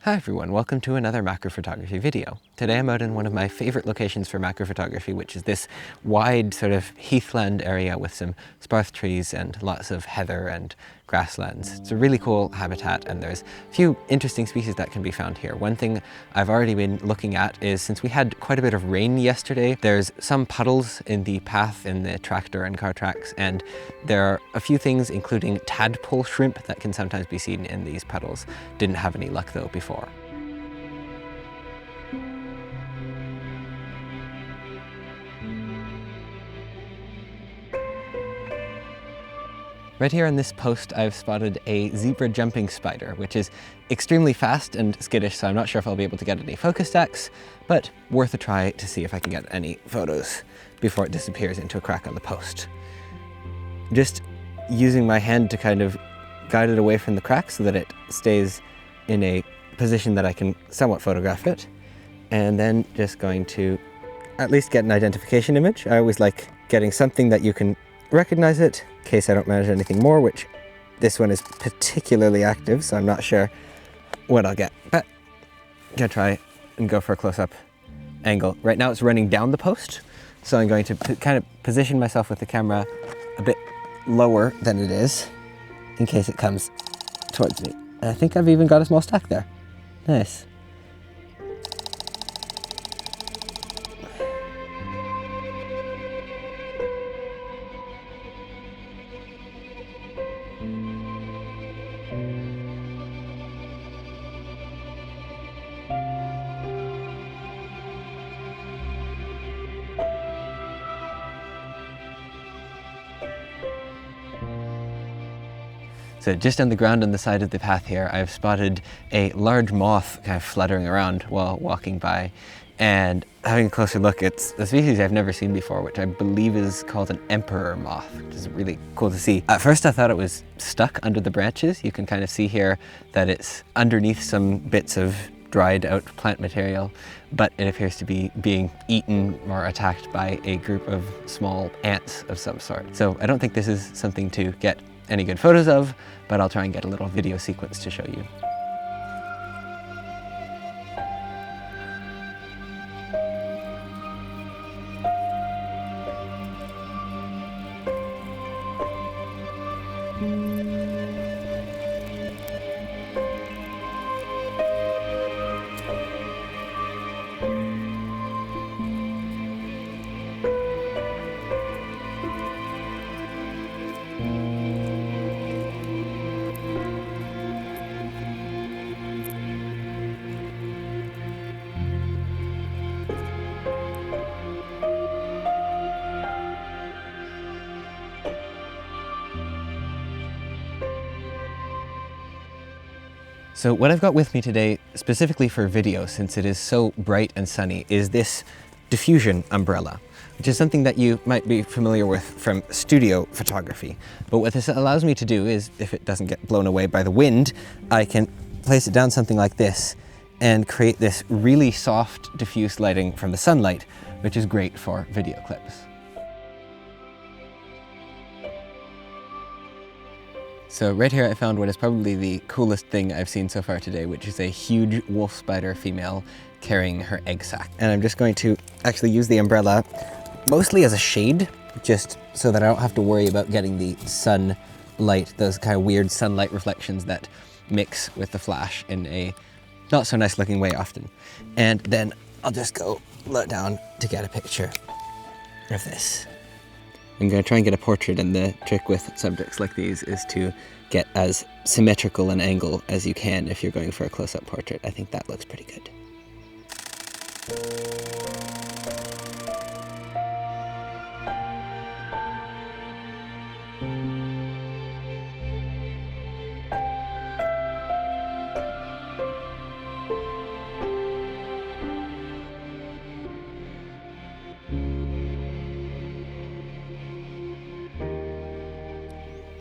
Hi everyone, welcome to another macro photography video. Today I'm out in one of my favorite locations for macro photography, which is this wide sort of heathland area with some sparse trees and lots of heather and grasslands. It's a really cool habitat and there's a few interesting species that can be found here. One thing I've already been looking at is, since we had quite a bit of rain yesterday, there's some puddles in the path in the tractor and car tracks, and there are a few things including tadpole shrimp that can sometimes be seen in these puddles. Didn't have any luck though before. Right here on this post, I've spotted a zebra jumping spider, which is extremely fast and skittish, so I'm not sure if I'll be able to get any focus stacks, but worth a try to see if I can get any photos before it disappears into a crack on the post. Just using my hand to kind of guide it away from the crack so that it stays in a position that I can somewhat photograph it, and then just going to at least get an identification image. I always like getting something that you can recognize it, in case I don't manage anything more, which this one is particularly active, so I'm not sure what I'll get. But I'm gonna try and go for a close-up angle. Right now it's running down the post, so I'm going to kind of position myself with the camera a bit lower than it is, in case it comes towards me. And I think I've even got a small stack there. Nice. So just on the ground on the side of the path here, I've spotted a large moth kind of fluttering around while walking by, and having a closer look, it's a species I've never seen before, which I believe is called an emperor moth, which is really cool to see. At first I thought it was stuck under the branches. You can kind of see here that it's underneath some bits of dried out plant material, but it appears to be being eaten or attacked by a group of small ants of some sort. So I don't think this is something to get any good photos of, but I'll try and get a little video sequence to show you. So what I've got with me today, specifically for video, since it is so bright and sunny, is this diffusion umbrella, which is something that you might be familiar with from studio photography. But what this allows me to do is, if it doesn't get blown away by the wind, I can place it down something like this and create this really soft diffuse lighting from the sunlight, which is great for video clips. So right here I found what is probably the coolest thing I've seen so far today, which is a huge wolf spider female carrying her egg sac. And I'm just going to actually use the umbrella mostly as a shade, just so that I don't have to worry about getting the sunlight, those kind of weird sunlight reflections that mix with the flash in a not so nice looking way often. And then I'll just go low down to get a picture of this. I'm going to try and get a portrait, and the trick with subjects like these is to get as symmetrical an angle as you can if you're going for a close-up portrait. I think that looks pretty good.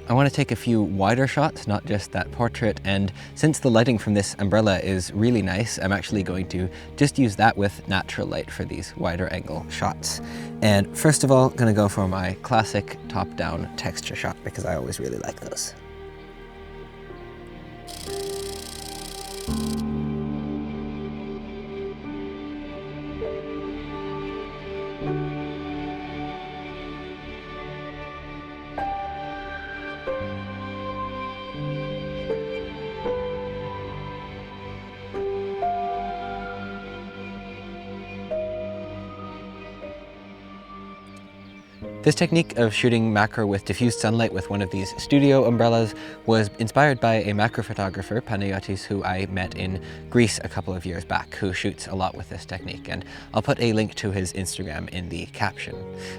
I want to take a few wider shots, not just that portrait, and since the lighting from this umbrella is really nice, I'm actually going to just use that with natural light for these wider angle shots. And first of all, I'm going to go for my classic top-down texture shot, because I always really like those. This technique of shooting macro with diffused sunlight with one of these studio umbrellas was inspired by a macro photographer, Panayotis, who I met in Greece a couple of years back, who shoots a lot with this technique, and I'll put a link to his Instagram in the caption.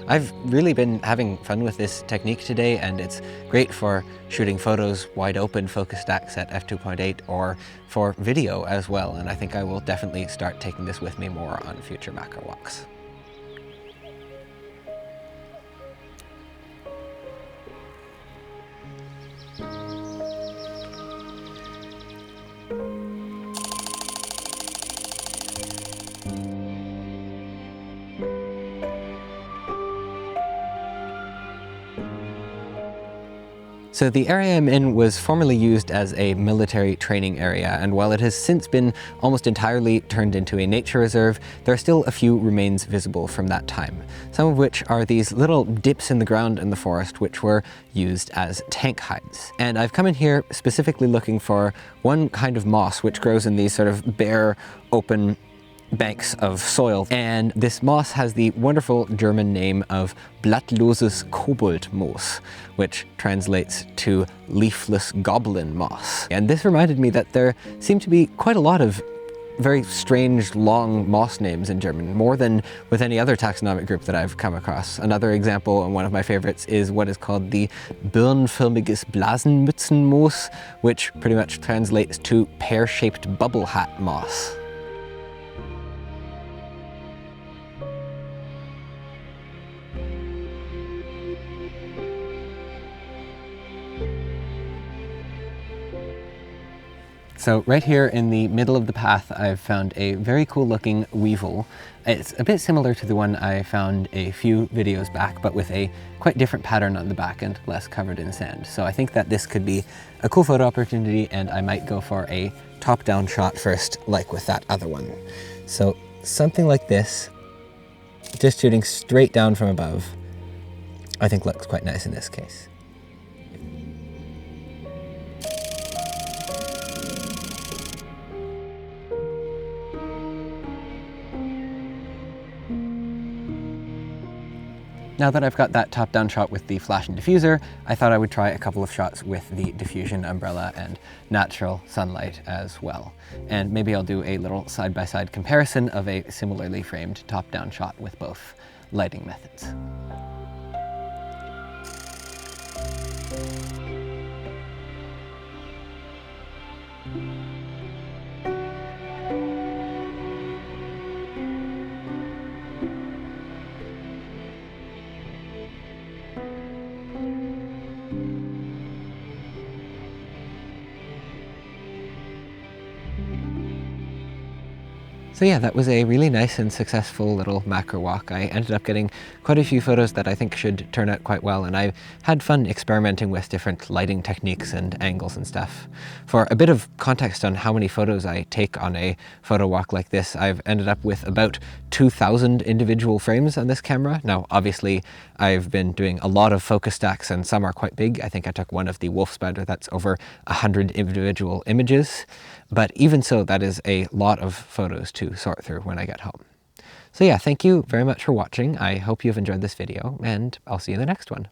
I've really been having fun with this technique today, and it's great for shooting photos wide open focus stacks at f2.8 or for video as well, and I think I will definitely start taking this with me more on future macro walks. So the area I'm in was formerly used as a military training area, and while it has since been almost entirely turned into a nature reserve, there are still a few remains visible from that time, some of which are these little dips in the ground in the forest which were used as tank hides. And I've come in here specifically looking for one kind of moss which grows in these sort of bare, open banks of soil, and this moss has the wonderful German name of Blattloses Koboldmoos, which translates to leafless goblin moss. And this reminded me that there seem to be quite a lot of very strange long moss names in German, more than with any other taxonomic group that I've come across. Another example, and one of my favorites, is what is called the Birnförmiges Blasenmützenmoos, which pretty much translates to pear-shaped bubble hat moss. So right here in the middle of the path, I've found a very cool looking weevil. It's a bit similar to the one I found a few videos back, but with a quite different pattern on the back and less covered in sand. So I think that this could be a cool photo opportunity, and I might go for a top-down shot first, like with that other one. So something like this, just shooting straight down from above, I think looks quite nice in this case. Now that I've got that top-down shot with the Flash and Diffuser, I thought I would try a couple of shots with the diffusion umbrella and natural sunlight as well. And maybe I'll do a little side-by-side comparison of a similarly framed top-down shot with both lighting methods. So yeah, that was a really nice and successful little macro walk. I ended up getting quite a few photos that I think should turn out quite well, and I had fun experimenting with different lighting techniques and angles and stuff. For a bit of context on how many photos I take on a photo walk like this, I've ended up with about 2,000 individual frames on this camera. Now, obviously, I've been doing a lot of focus stacks, and some are quite big. I think I took one of the wolf spider that's over 100 individual images. But even so, that is a lot of photos to sort through when I get home. So yeah, thank you very much for watching. I hope you've enjoyed this video, and I'll see you in the next one.